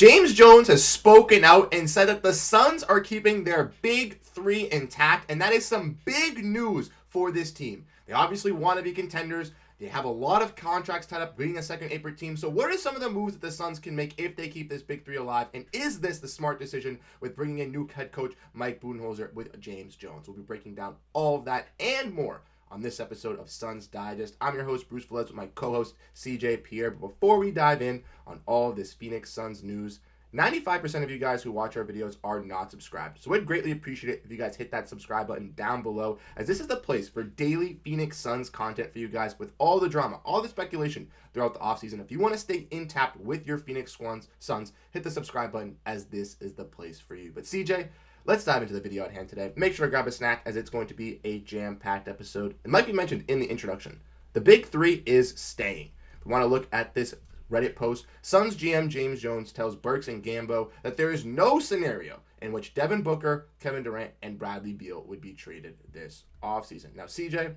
James Jones has spoken out and said that the Suns are keeping their big three intact, and that is some big news for this team. They obviously want to be contenders. They have a lot of contracts tied up being a second apron team. So what are some of the moves that the Suns can make if they keep this big three alive? And is this the smart decision with bringing in new head coach Mike Budenholzer with James Jones? We'll be breaking down all of that and more on this episode of Suns Digest. I'm your host, Bruce Velez, with my co-host, CJ Pierre. But before we dive in on all of this Phoenix Suns news, 95% of you guys who watch our videos are not subscribed. So I'd greatly appreciate it if you guys hit that subscribe button down below, as this is the place for daily Phoenix Suns content for you guys with all the drama, all the speculation throughout the offseason. If you want to stay intact with your Phoenix Suns, hit the subscribe button, as this is the place for you. But CJ, let's dive into the video at hand today. Make sure to grab a snack, as it's going to be a jam-packed episode. And like we mentioned in the introduction, the big three is staying. We want to look at this Reddit post. Suns GM James Jones tells Burks and Gambo that there is no scenario in which Devin Booker, Kevin Durant, and Bradley Beal would be traded this offseason. Now, CJ,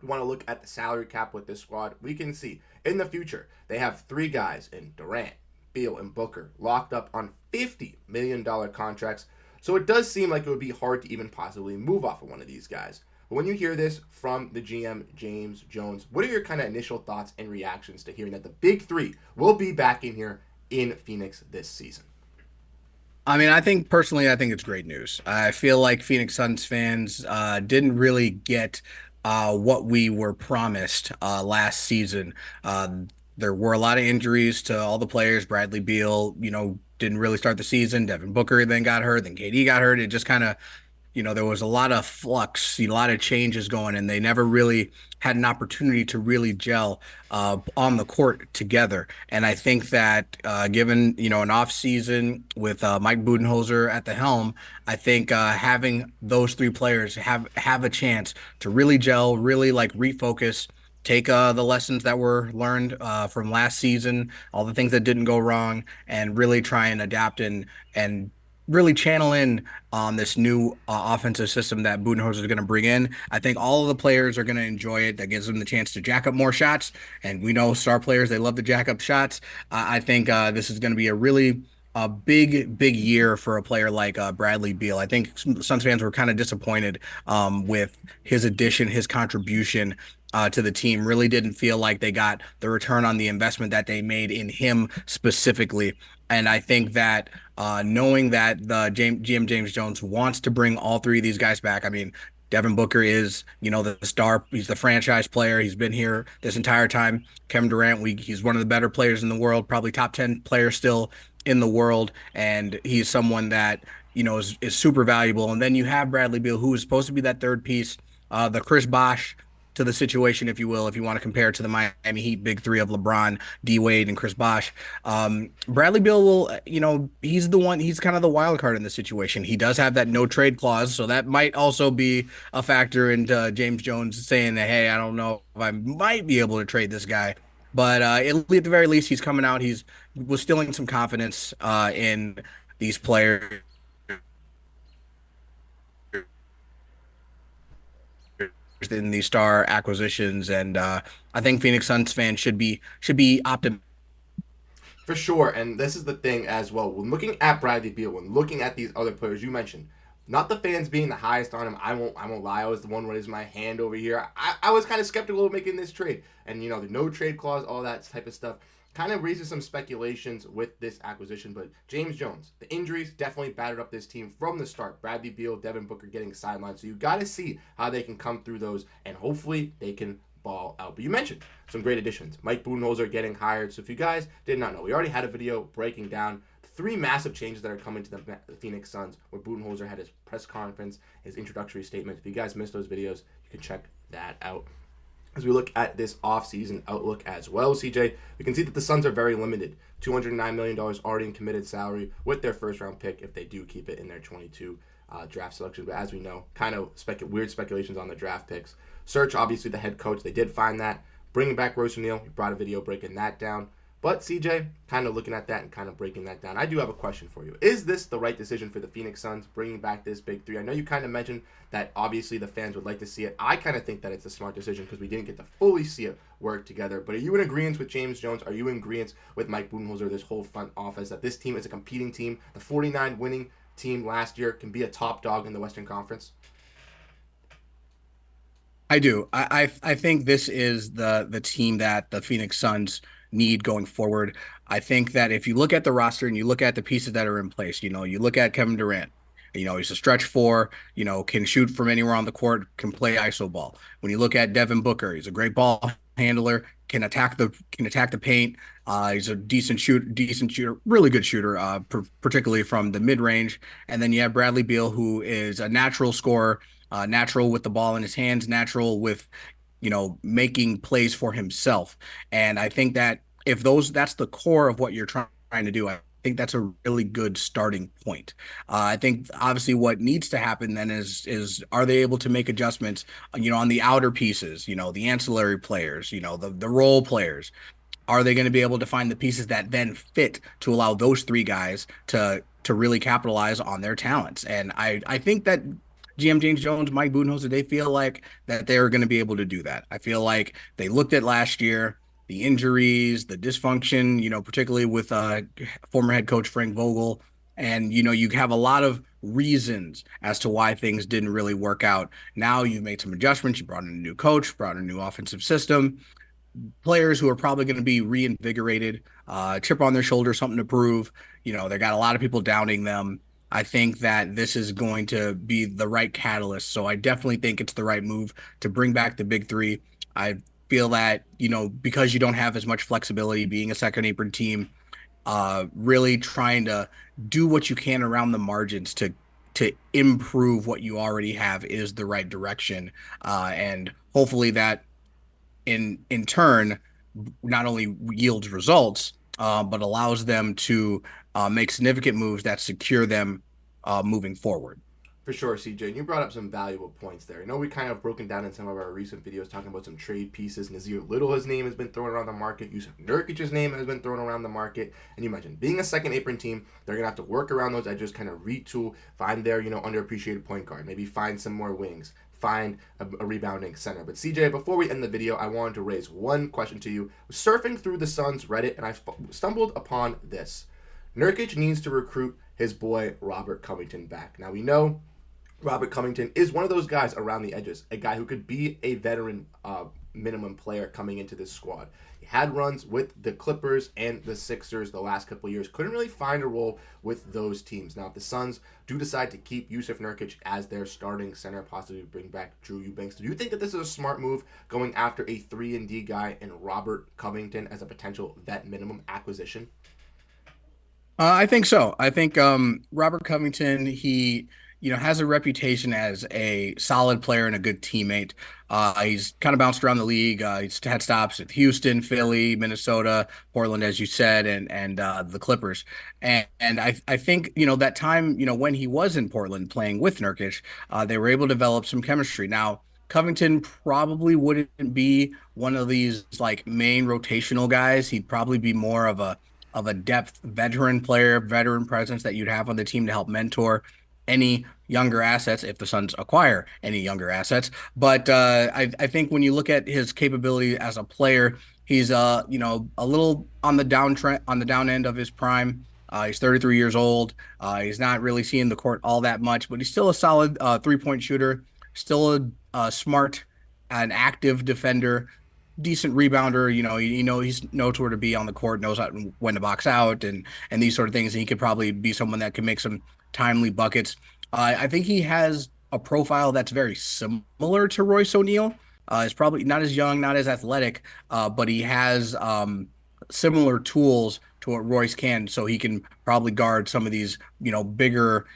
we want to look at the salary cap with this squad. We can see in the future they have three guys in Durant, Beal, and Booker locked up on $50 million contracts. So it does seem like it would be hard to even possibly move off of one of these guys. But when you hear this from the GM, James Jones, what are your kind of initial thoughts and reactions to hearing that the big three will be back in here in Phoenix this season? I mean, I think personally, I think it's great news. I feel like Phoenix Suns fans didn't really get what we were promised last season. There were a lot of injuries to all the players. Bradley Beal, didn't really start the season. Devin Booker then got hurt. Then KD got hurt. It just kind of there was a lot of flux, a lot of changes going, and they never really had an opportunity to really gel on the court together. And I think that given, an off season with Mike Budenholzer at the helm, I think having those three players have a chance to really gel, really like refocus, take the lessons that were learned from last season, all the things that didn't go wrong, and really try and adapt and really channel in on this new offensive system that Budenholzer is going to bring in. I think all of the players are going to enjoy it. That gives them the chance to jack up more shots. And we know star players, they love to jack up shots. I think this is going to be a big year for a player like Bradley Beal. I think Suns fans were kind of disappointed with his addition, his contribution to the team. Really didn't feel like they got the return on the investment that they made in him specifically. And I think that knowing that the GM James Jones wants to bring all three of these guys back, I mean, Devin Booker is, the star. He's the franchise player. He's been here this entire time. Kevin Durant, he's one of the better players in the world, probably top 10 player still in the world. And he's someone that, is super valuable. And then you have Bradley Beal, who is supposed to be that third piece, the Chris Bosh to the situation, if you will, if you want to compare it to the Miami Heat big three of LeBron, D Wade, and Chris Bosh. Bradley Beal will, he's kind of the wild card in the situation. He does have that no trade clause, so that might also be a factor into James Jones saying that, hey, I don't know if I might be able to trade this guy. But at the very least, he's coming out. He's was instilling some confidence in these players in these star acquisitions, and I think Phoenix Suns fans should be optimistic. For sure, and this is the thing as well. When looking at Bradley Beal, when looking at these other players you mentioned, not the fans being the highest on him. I won't lie. I was the one raising my hand over here. I was kind of skeptical of making this trade, and the no trade clause, all that type of stuff, kind of raises some speculations with this acquisition. But James Jones, the injuries definitely battered up this team from the start. Bradley Beal, Devin Booker getting sidelined, so you got to see how they can come through those, and hopefully they can ball out. But you mentioned some great additions. Mike Budenholzer getting hired. So if you guys did not know, we already had a video breaking down three massive changes that are coming to the Phoenix Suns, where Budenholzer had his press conference, his introductory statement. If you guys missed those videos, you can check that out. As we look at this offseason outlook as well, CJ, we can see that the Suns are very limited. $209 million already in committed salary with their first-round pick if they do keep it in their 22 draft selection. But as we know, kind of weird speculations on the draft picks. Search, obviously, the head coach. They did find that. Bringing back Royce O'Neal. We brought a video breaking that down. But CJ, kind of looking at that and kind of breaking that down, I do have a question for you. Is this the right decision for the Phoenix Suns, bringing back this big three? I know you kind of mentioned that obviously the fans would like to see it. I kind of think that it's a smart decision because we didn't get to fully see it work together. But are you in agreement with James Jones? Are you in agreement with Mike Budenholzer, this whole front office, that this team is a competing team? The 49 winning team last year can be a top dog in the Western Conference? I do. I think this is the team that the Phoenix Suns need going forward. I think that if you look at the roster and you look at the pieces that are in place, you look at Kevin Durant. He's a stretch four, can shoot from anywhere on the court, can play ISO ball. When you look at Devin Booker, he's a great ball handler, can attack the paint. He's a decent shooter, really good shooter, particularly from the mid range. And then you have Bradley Beal, who is a natural scorer, natural with the ball in his hands, natural with, making plays for himself. And I think that if that's the core of what you're trying to do, I think that's a really good starting point. I think obviously what needs to happen then is are they able to make adjustments, on the outer pieces, the ancillary players, the role players, are they going to be able to find the pieces that then fit to allow those three guys to really capitalize on their talents? And I think that GM James Jones, Mike Budenholzer, they feel like that they're going to be able to do that. I feel like they looked at last year, the injuries, the dysfunction, particularly with former head coach Frank Vogel, and you have a lot of reasons as to why things didn't really work out. Now you've made some adjustments, you brought in a new coach, brought in a new offensive system, players who are probably going to be reinvigorated, chip on their shoulder, something to prove. They got a lot of people doubting them. I think that this is going to be the right catalyst. So I definitely think it's the right move to bring back the big three. I feel that, because you don't have as much flexibility being a second apron team, really trying to do what you can around the margins to improve what you already have is the right direction. And hopefully that in turn not only yields results, but allows them to make significant moves that secure them moving forward. For sure, CJ. And you brought up some valuable points there. I know we kind of broken down in some of our recent videos talking about some trade pieces. Nazir Little's name has been thrown around the market. Yusuf Nurkic's name has been thrown around the market. And you mentioned being a second apron team, they're going to have to work around those edges, kind of retool, find their, underappreciated point guard, maybe find some more wings, find a rebounding center. But CJ, before we end the video, I wanted to raise one question to you. Surfing through the Suns Reddit, and I stumbled upon this. Nurkic needs to recruit his boy Robert Covington back. Now we know Robert Covington is one of those guys around the edges, a guy who could be a veteran minimum player coming into this squad. He had runs with the Clippers and the Sixers the last couple of years. Couldn't really find a role with those teams. Now, if the Suns do decide to keep Yusuf Nurkic as their starting center, possibly bring back Drew Eubanks, do you think that this is a smart move going after a 3-and-D guy and Robert Covington as a potential vet minimum acquisition? I think so. I think Robert Covington, he has a reputation as a solid player and a good teammate. He's kind of bounced around the league. He's had stops at Houston, Philly, Minnesota, Portland, as you said, and the Clippers. And I think that time when he was in Portland playing with Nurkic, they were able to develop some chemistry. Now, Covington probably wouldn't be one of these like main rotational guys. He'd probably be more of a depth veteran player, veteran presence that you'd have on the team to help mentor any younger assets if the Suns acquire any younger assets. But I think when you look at his capability as a player, he's a little on the downtrend on the down end of his prime. He's 33 years old. He's not really seeing the court all that much, but he's still a solid 3-point shooter, still a smart and active defender, decent rebounder. He's knows where to be on the court, knows when to box out, and these sort of things. And he could probably be someone that can make some timely buckets. I think he has a profile that's very similar to Royce O'Neal. He's probably not as young, not as athletic, but he has similar tools to what Royce can, so he can probably guard some of these, bigger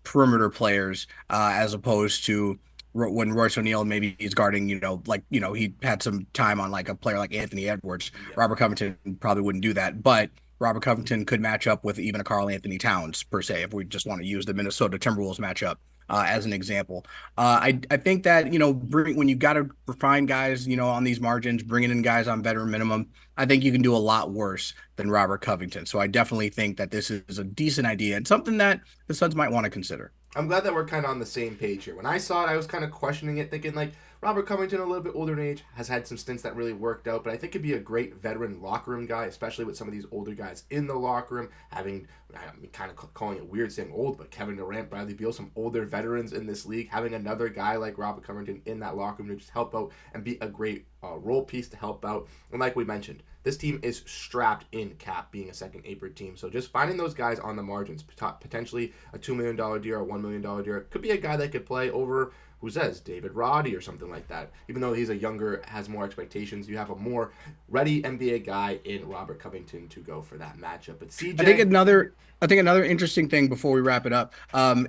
perimeter players, as opposed to when Royce O'Neal maybe he's guarding, he had some time on like a player like Anthony Edwards. Yeah. Robert Covington probably wouldn't do that, but Robert Covington could match up with even a Karl Anthony Towns per se, if we just want to use the Minnesota Timberwolves matchup. as an example. I think that, when you got to refine guys, on these margins, bringing in guys on veteran minimum, I think you can do a lot worse than Robert Covington. So I definitely think that this is a decent idea and something that the Suns might want to consider. I'm glad that we're kind of on the same page here. When I saw it, I was kind of questioning it, thinking like Robert Covington, a little bit older in age, has had some stints that really worked out, but I think he'd be a great veteran locker room guy, especially with some of these older guys in the locker room. Having, I mean, kind of calling it weird saying old, but Kevin Durant, Bradley Beal, some older veterans in this league, having another guy like Robert Covington in that locker room to just help out and be a great role piece to help out. And like we mentioned, this team is strapped in cap, being a second apron team. So just finding those guys on the margins, potentially a $2 million deal or $1 million deal, could be a guy that could play over, who says, David Roddy or something like that. Even though he's a younger, has more expectations, you have a more ready NBA guy in Robert Covington to go for that matchup. But I think CJ, another I think another interesting thing before we wrap it up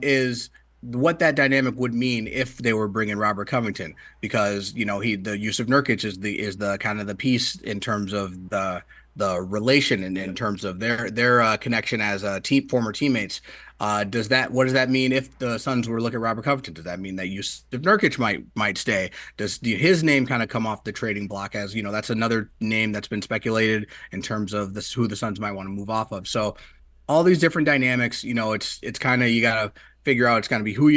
is what that dynamic would mean if they were bringing Robert Covington, because the Yusuf Nurkic is the kind of the piece in terms of the relation and in terms of their connection as a former teammates. What does that mean if the Suns were to look at Robert Covington? Does that mean that Yusuf Nurkic might stay? Does his name kind of come off the trading block, as that's another name that's been speculated in terms of who the Suns might want to move off of. So all these different dynamics, it's kind of, you gotta figure out, it's gonna be who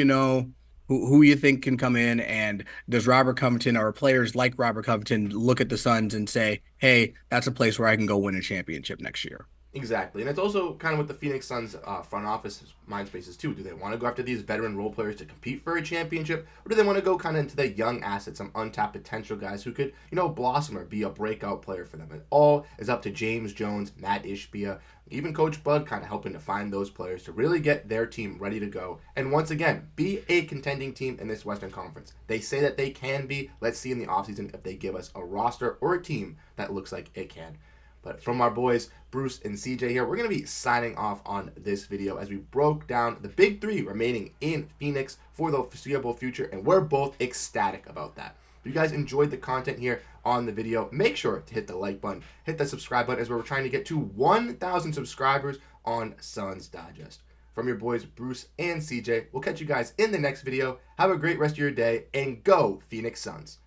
who you think can come in, and does Robert Covington or players like Robert Covington look at the Suns and say, hey, that's a place where I can go win a championship next year. exactly. And it's also kind of what the Phoenix Suns front office mind spaces too. Do they want to go after these veteran role players to compete for a championship? Or do they want to go kind of into the young assets, some untapped potential guys who could, blossom or be a breakout player for them? It all is up to James Jones, Matt Ishbia, even Coach Bud kind of helping to find those players to really get their team ready to go. And once again, be a contending team in this Western Conference. They say that they can be. Let's see in the offseason if they give us a roster or a team that looks like it can. But from our boys, Bruce and CJ here, we're going to be signing off on this video as we broke down the big three remaining in Phoenix for the foreseeable future, and we're both ecstatic about that. If you guys enjoyed the content here on the video, make sure to hit the like button, hit the subscribe button, as we're trying to get to 1,000 subscribers on Suns Digest. From your boys, Bruce and CJ, we'll catch you guys in the next video. Have a great rest of your day, and go Phoenix Suns.